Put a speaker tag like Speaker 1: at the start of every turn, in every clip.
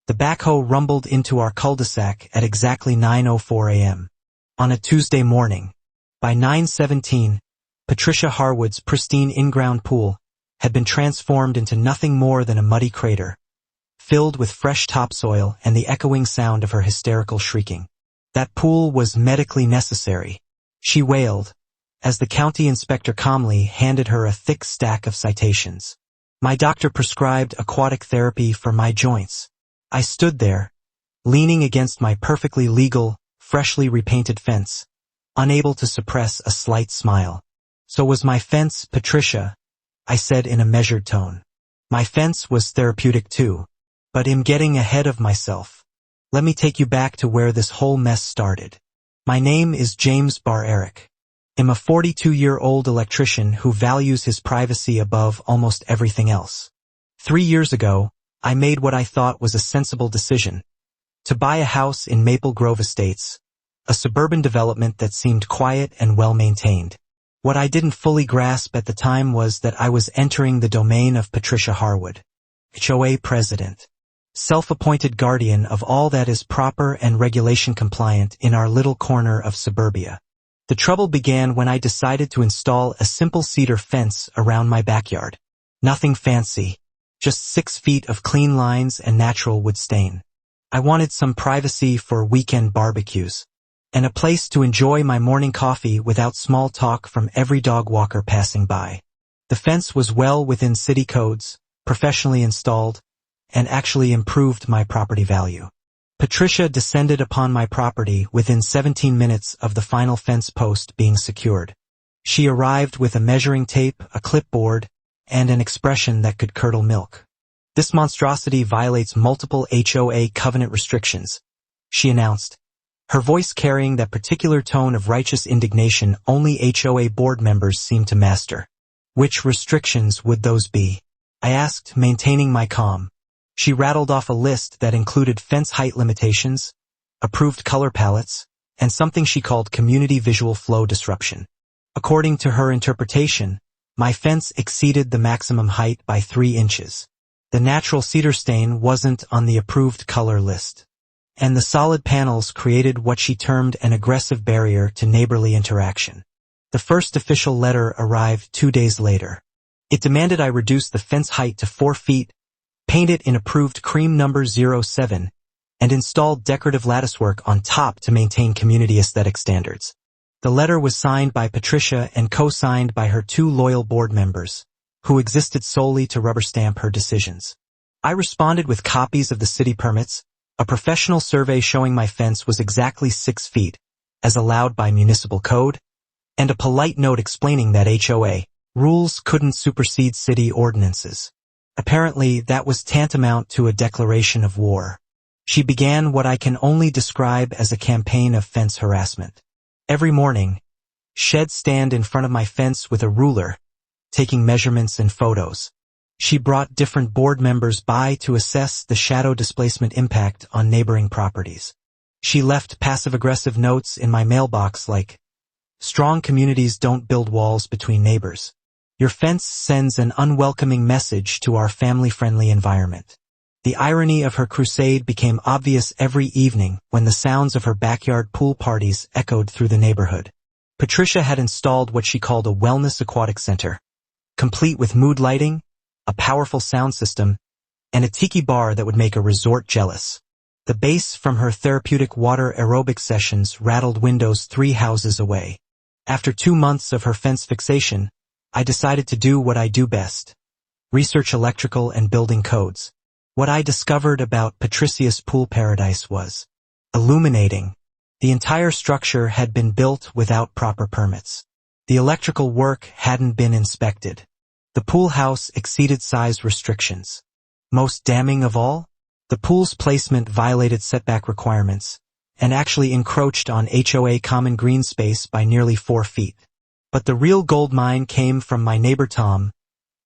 Speaker 1: The backhoe rumbled into our cul-de-sac at exactly 9:04 a.m. on a Tuesday morning. By 9:17, Patricia Harwood's pristine in-ground pool had been transformed into nothing more than a muddy crater, filled with fresh topsoil and the echoing sound of her hysterical shrieking. That pool was medically necessary, she wailed, as the county inspector calmly handed her a thick stack of citations. My doctor prescribed aquatic therapy for my joints. I stood there, leaning against my perfectly legal, freshly repainted fence, unable to suppress a slight smile. So was my fence, Patricia, I said in a measured tone. My fence was therapeutic too, but I'm getting ahead of myself. Let me take you back to where this whole mess started. My name is James Bar-Eric. I'm a 42-year-old electrician who values his privacy above almost everything else. 3 years ago, I made what I thought was a sensible decision, to buy a house in Maple Grove Estates, a suburban development that seemed quiet and well-maintained. What I didn't fully grasp at the time was that I was entering the domain of Patricia Harwood, HOA president, self-appointed guardian of all that is proper and regulation compliant in our little corner of suburbia. The trouble began when I decided to install a simple cedar fence around my backyard. Nothing fancy, just 6 feet of clean lines and natural wood stain. I wanted some privacy for weekend barbecues, and a place to enjoy my morning coffee without small talk from every dog walker passing by. The fence was well within city codes, professionally installed, and actually improved my property value. Patricia descended upon my property within 17 minutes of the final fence post being secured. She arrived with a measuring tape, a clipboard, and an expression that could curdle milk. This monstrosity violates multiple HOA covenant restrictions, she announced, her voice carrying that particular tone of righteous indignation only HOA board members seem to master. Which restrictions would those be? I asked, maintaining my calm. She rattled off a list that included fence height limitations, approved color palettes, and something she called community visual flow disruption. According to her interpretation, my fence exceeded the maximum height by 3 inches. The natural cedar stain wasn't on the approved color list, and the solid panels created what she termed an aggressive barrier to neighborly interaction. The first official letter arrived 2 days later. It demanded I reduce the fence height to 4 feet, paint it in approved cream number 07, and install decorative latticework on top to maintain community aesthetic standards. The letter was signed by Patricia and co-signed by her 2 loyal board members, who existed solely to rubber stamp her decisions. I responded with copies of the city permits, a professional survey showing my fence was exactly 6 feet, as allowed by municipal code, and a polite note explaining that HOA rules couldn't supersede city ordinances. Apparently, that was tantamount to a declaration of war. She began what I can only describe as a campaign of fence harassment. Every morning, she'd stand in front of my fence with a ruler, taking measurements and photos. She brought different board members by to assess the shadow displacement impact on neighboring properties. She left passive-aggressive notes in my mailbox like, "Strong communities don't build walls between neighbors. Your fence sends an unwelcoming message to our family-friendly environment." The irony of her crusade became obvious every evening when the sounds of her backyard pool parties echoed through the neighborhood. Patricia had installed what she called a wellness aquatic center, complete with mood lighting, a powerful sound system, and a tiki bar that would make a resort jealous. The bass from her therapeutic water aerobic sessions rattled windows 3 houses away. After 2 months of her fence fixation, I decided to do what I do best, research electrical and building codes. What I discovered about Patricia's pool paradise was illuminating. The entire structure had been built without proper permits. The electrical work hadn't been inspected. The pool house exceeded size restrictions. Most damning of all, the pool's placement violated setback requirements and actually encroached on HOA common green space by nearly 4 feet. But the real gold mine came from my neighbor Tom,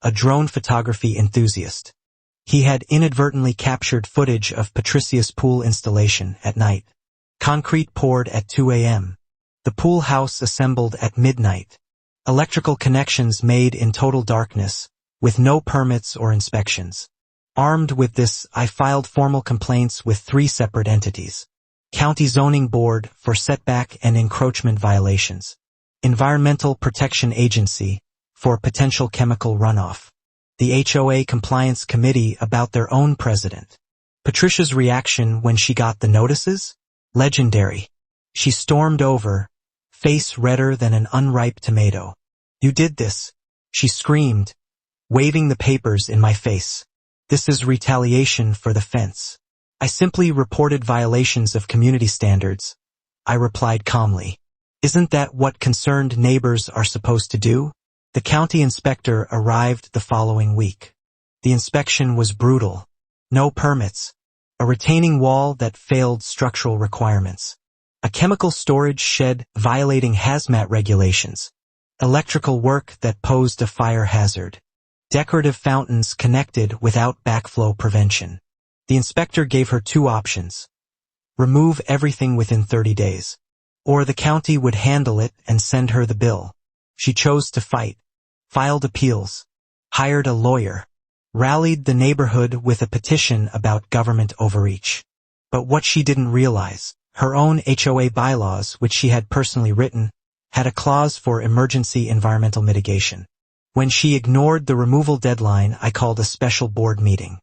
Speaker 1: a drone photography enthusiast. He had inadvertently captured footage of Patricia's pool installation at night. Concrete poured at 2 a.m. The pool house assembled at midnight. Electrical connections made in total darkness, with no permits or inspections. Armed with this, I filed formal complaints with 3 separate entities. County Zoning Board for setback and encroachment violations. Environmental Protection Agency for potential chemical runoff. The HOA Compliance Committee about their own president. Patricia's reaction when she got the notices? Legendary. She stormed over, face redder than an unripe tomato. "You did this," she screamed, waving the papers in my face. "This is retaliation for the fence." "I simply reported violations of community standards," I replied calmly. "Isn't that what concerned neighbors are supposed to do?" The county inspector arrived the following week. The inspection was brutal. No permits. A retaining wall that failed structural requirements. A chemical storage shed violating hazmat regulations. Electrical work that posed a fire hazard. Decorative fountains connected without backflow prevention. The inspector gave her 2 options. Remove everything within 30 days. Or the county would handle it and send her the bill. She chose to fight. Filed appeals. Hired a lawyer. Rallied the neighborhood with a petition about government overreach. But what she didn't realize, her own HOA bylaws, which she had personally written, had a clause for emergency environmental mitigation. When she ignored the removal deadline, I called a special board meeting.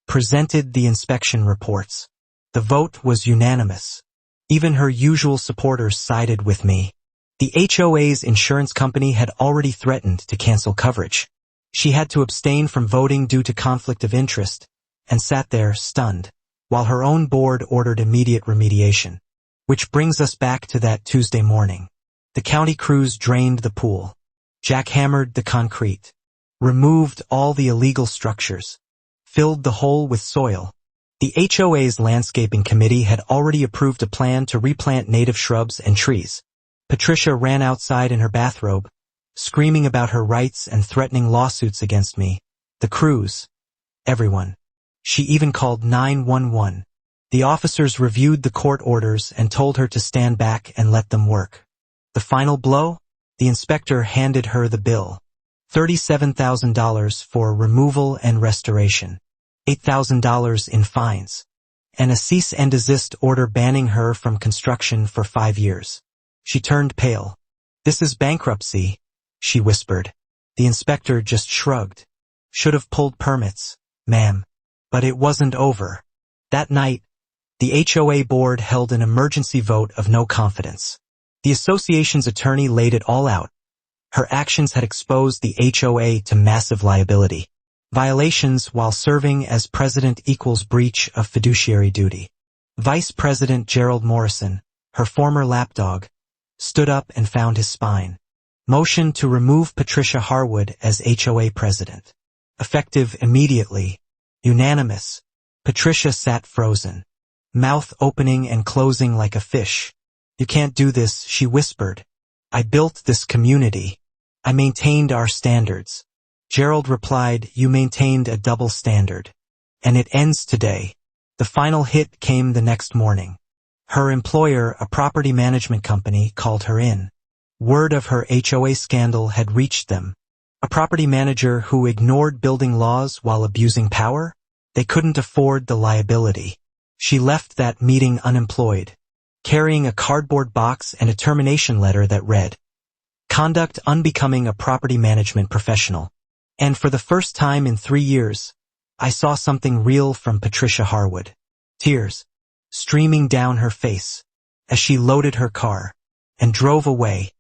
Speaker 1: Presented the inspection reports. The vote was unanimous. Even her usual supporters sided with me. The HOA's insurance company had already threatened to cancel coverage. She had to abstain from voting due to conflict of interest, and sat there stunned, while her own board ordered immediate remediation. Which brings us back to that Tuesday morning. The county crews drained the pool, jackhammered the concrete, removed all the illegal structures, filled the hole with soil. The HOA's landscaping committee had already approved a plan to replant native shrubs and trees. Patricia ran outside in her bathrobe, screaming about her rights and threatening lawsuits against me. The crews. Everyone. She even called 911. The officers reviewed the court orders and told her to stand back and let them work. The final blow? The inspector handed her the bill. $37,000 for removal and restoration. $8,000 in fines. And a cease and desist order banning her from construction for 5 years. She turned pale. "This is bankruptcy," she whispered. The inspector just shrugged. "Should have pulled permits, ma'am." But it wasn't over. That night, the HOA board held an emergency vote of no confidence. The association's attorney laid it all out. Her actions had exposed the HOA to massive liability. Violations while serving as president equals breach of fiduciary duty. Vice President Gerald Morrison, her former lapdog, stood up and found his spine. Motion to remove Patricia Harwood as HOA president. Effective immediately. Unanimous. Patricia sat frozen, mouth opening and closing like a fish. "You can't do this," she whispered. "I built this community. I maintained our standards." Gerald replied, "You maintained a double standard. And it ends today." The final hit came the next morning. Her employer, a property management company, called her in. Word of her HOA scandal had reached them. A property manager who ignored building laws while abusing power? They couldn't afford the liability. She left that meeting unemployed, carrying a cardboard box and a termination letter that read, "Conduct unbecoming a property management professional." And for the first time in 3 years, I saw something real from Patricia Harwood. Tears streaming down her face as she loaded her car and drove away,